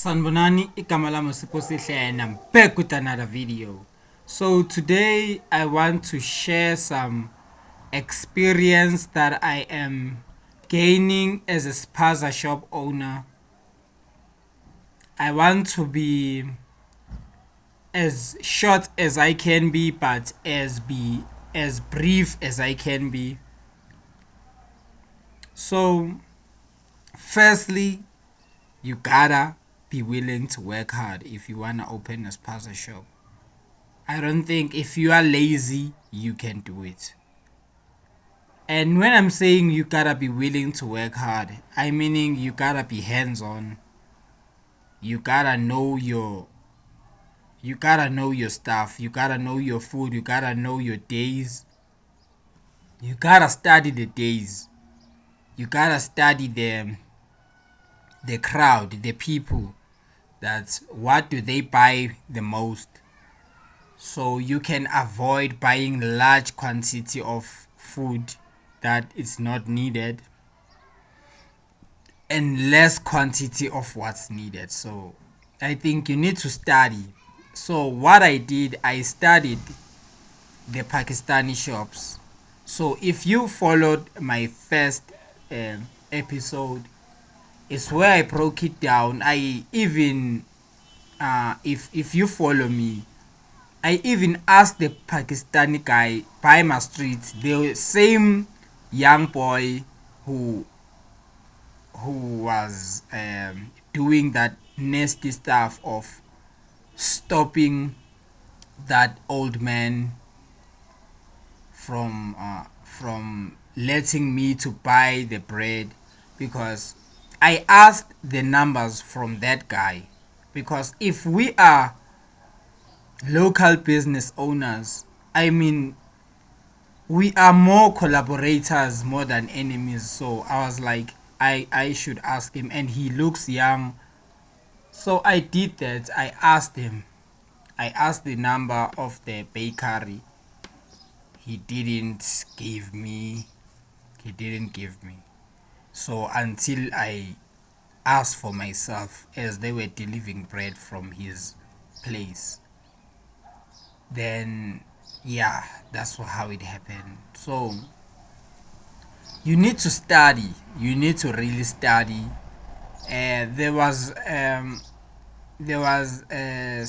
Sanbonani Ikamalamo Siposihle, and I'm back with another video. So today I want to share some experience that I am gaining as a spaza shop owner. I want to be as short as I can be, but be as brief as I can be. So firstly, you gotta be willing to work hard if you wanna open a spaza shop. I don't think if you are lazy, you can do it. And when I'm saying you gotta be willing to work hard, I meaning you gotta be hands-on. You gotta know your stuff. You gotta know your food. You gotta know your days. You gotta study the days. You gotta study the crowd, the people. That's what do they buy the most. So you can avoid buying large quantity of food that is not needed and less quantity of what's needed. So I think you need to study. So what I did, I studied the Pakistani shops. So if you followed my first episode, it's where I broke it down. I even if you follow me, I even asked the Pakistani guy by my street, the same young boy who was doing that nasty stuff of stopping that old man from letting me to buy the bread, because I asked the numbers from that guy. Because if we are local business owners, I mean, we are more collaborators more than enemies. So I was like, I should ask him, and he looks young. So I did that. I asked him. I asked the number of the bakery. He didn't give me. So until I asked for myself, as they were delivering bread from his place, then yeah, that's how it happened. So you need to study. You need to really study. There was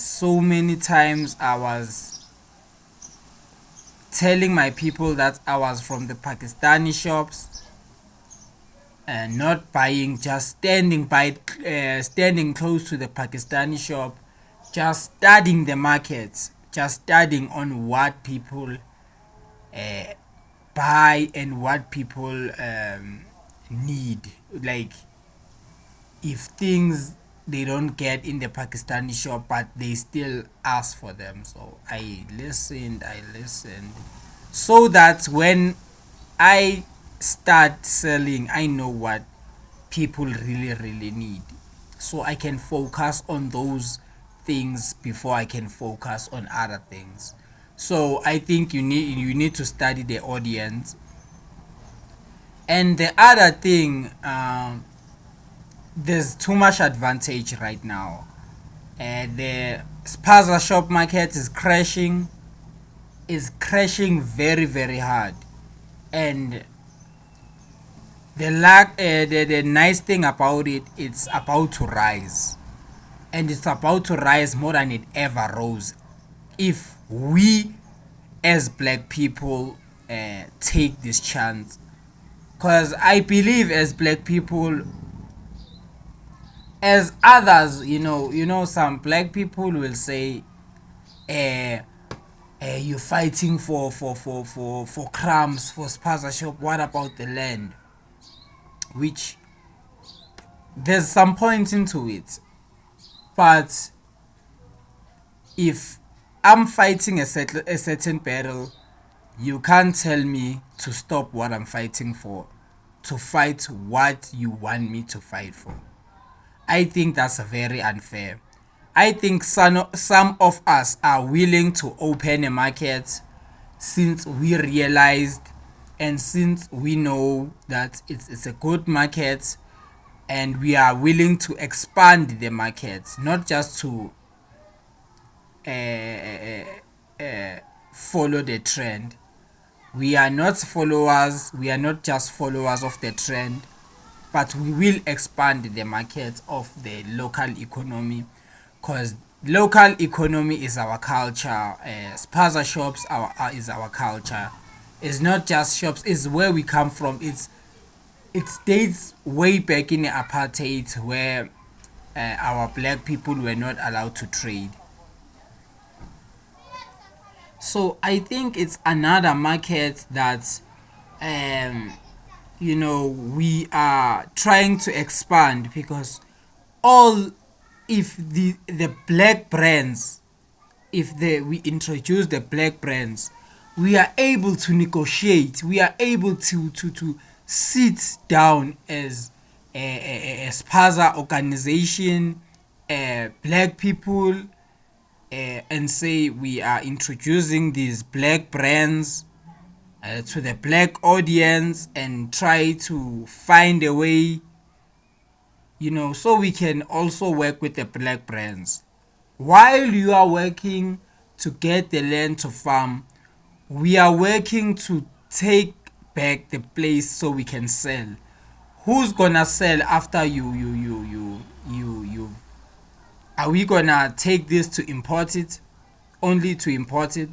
so many times I was telling my people that I was from the Pakistani shops and not buying, just standing close to the Pakistani shop, just studying the markets, just studying on what people buy and what people need. Like, if things they don't get in the Pakistani shop, but they still ask for them. So I listened, so that when I start selling, I know what people really need. So I can focus on those things before I can focus on other things. So I think you need to study the audience. And the other thing, there's too much advantage right now. The spaza shop market is crashing very hard, and the nice thing about it, it's about to rise, and it's about to rise more than it ever rose if we as black people take this chance. Because I believe as black people, as others, some black people will say, you're fighting for crumbs, for spaza shop, what about the land? Which there's some point into it, but if I'm fighting a certain battle, you can't tell me to stop what I'm fighting for to fight what you want me to fight for. I think that's very unfair. I think some of us are willing to open a market since we realized and since we know that it's a good market, and we are willing to expand the markets, not just to follow the trend. We are not followers, we are not just followers of the trend, but we will expand the market of the local economy, because local economy is our culture. Spaza shops is our culture. It's not just shops, it's where we come from. It dates way back in the apartheid, where our black people were not allowed to trade. So I think it's another market that um, we are trying to expand, because all if the black brands, if we introduce the black brands, we are able to negotiate, we are able to sit down as a spaza organization, black people, and say we are introducing these black brands to the black audience, and try to find a way, so we can also work with the black brands. While you are working to get the land to farm, we are working to take back the place so we can sell. Who's gonna sell after you? Are we gonna take this to import it? Only to import it?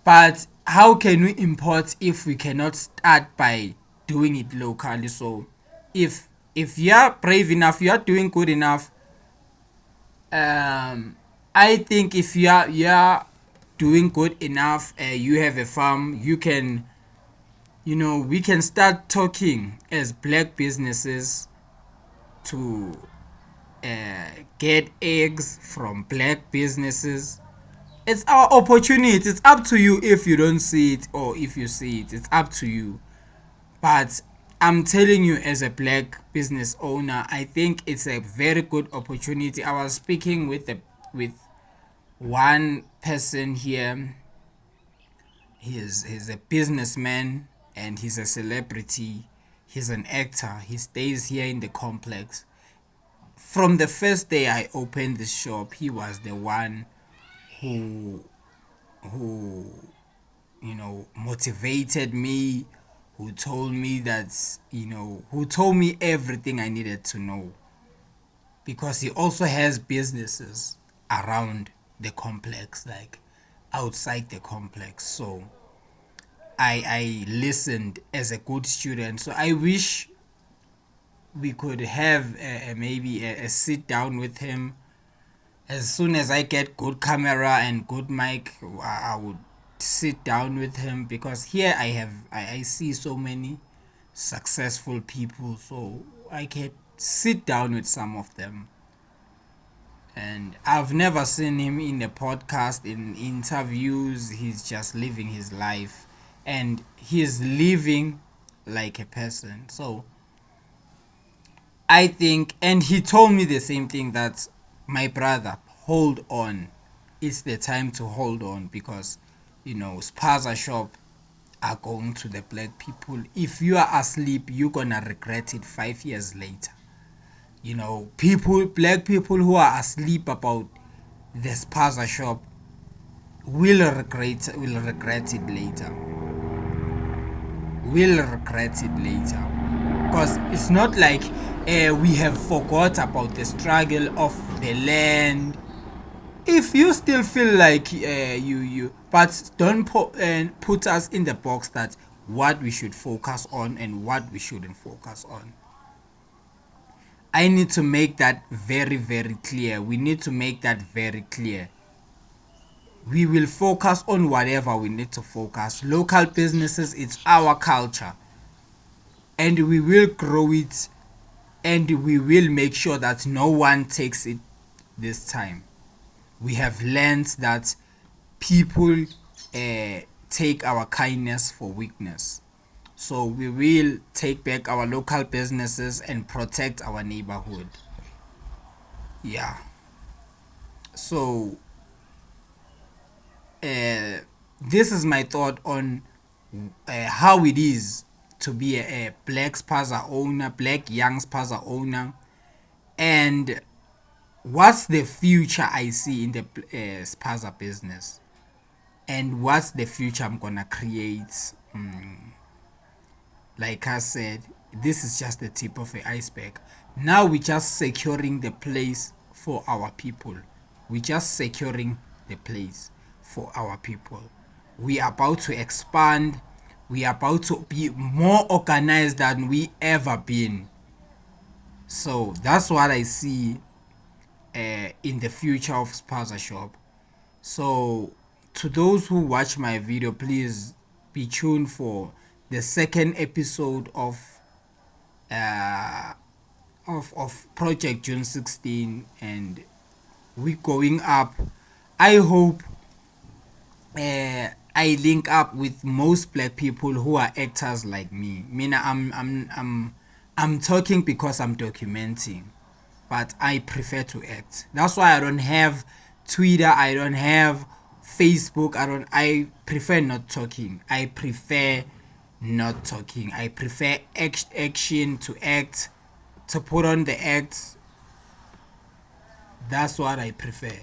But how can we import if we cannot start by doing it locally? So if you are brave enough, you are doing good enough, I think if you are doing good enough, you have a farm, you can, we can start talking as black businesses to get eggs from black businesses. It's our opportunity. It's up to you if you don't see it, or if you see it. It's up to you. But I'm telling you, as a black business owner, I think it's a very good opportunity. I was speaking with one person here. He's a businessman, and he's a celebrity. He's an actor. He stays here in the complex. From the first day I opened the shop, he was the one who who motivated me, who told me that, who told me everything I needed to know, because he also has businesses around the complex, like outside the complex. So I listened as a good student. So I wish we could have maybe a sit down with him. As soon as I get good camera and good mic, I would sit down with him, because here I see so many successful people, so I can sit down with some of them. And I've never seen him in a podcast, in interviews. He's just living his life, and he's living like a person. So I think, and he told me the same thing, that my brother, hold on. It's the time to hold on, because spaza shop are going to the black people. If you are asleep, you're gonna regret it 5 years later. Black people who are asleep about the spaza shop will regret it later. Will regret it later. Because it's not like we have forgot about the struggle of the land. If you still feel like but don't put us in the box that what we should focus on and what we shouldn't focus on. I need to make that very, very clear. We need to make that very clear. We will focus on whatever we need to focus. Local businesses, it's our culture, and we will grow it, and we will make sure that no one takes it this time. We have learned that people take our kindness for weakness. So we will take back our local businesses and protect our neighborhood. Yeah. So this is my thought on how it is to be a black spaza owner, black young spaza owner, and what's the future I see in the spaza business, and what's the future I'm gonna create. Like I said, this is just the tip of the iceberg. Now we're just securing the place for our people. We're just securing the place for our people. We are about to expand. We are about to be more organized than we ever been. So that's what I see in the future of Spaza Shop. So to those who watch my video, please be tuned for the second episode uh, of Project June 16, and we going up. I hope I link up with most black people who are actors like me. I'm talking because I'm documenting, but I prefer to act. That's why I don't have Twitter, I don't have Facebook, I prefer not talking. I prefer not talking. I prefer action, to act, to put on the act. That's what I prefer.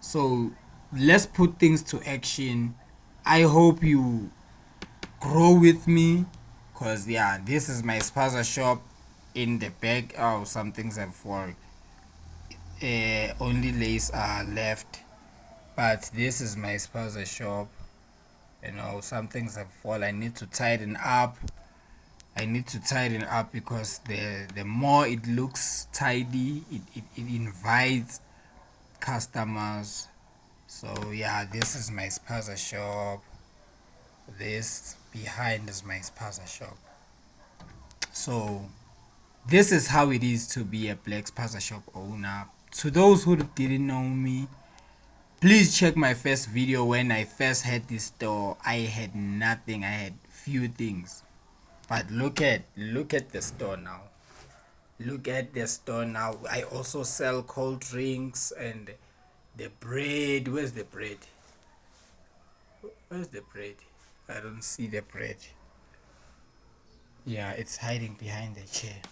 So let's put things to action. I hope you grow with me, cause yeah, this is my spaza shop. In the back, oh, some things have fallen. Only lace are left, but this is my spaza shop. You know, some things have fallen. I need to tighten up. Because the more it looks tidy, it invites customers. So yeah, this is my spaza shop. This behind is my spaza shop. So this is how it is to be a black spaza shop owner. To those who didn't know me, please check my first video. When I first had this store, I had nothing. I had few things. But look at the store now. Look at the store now. I also sell cold drinks and the bread. Where's the bread? Where's the bread? I don't see the bread. Yeah, it's hiding behind the chair.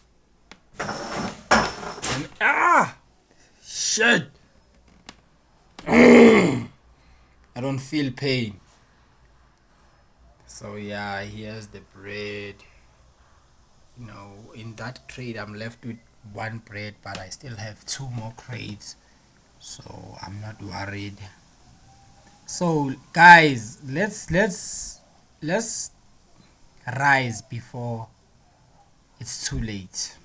Shit! I don't feel pain. So yeah, here's the bread. You know, in that crate I'm left with one bread, but I still have two more crates, so I'm not worried. So guys, let's rise before it's too late.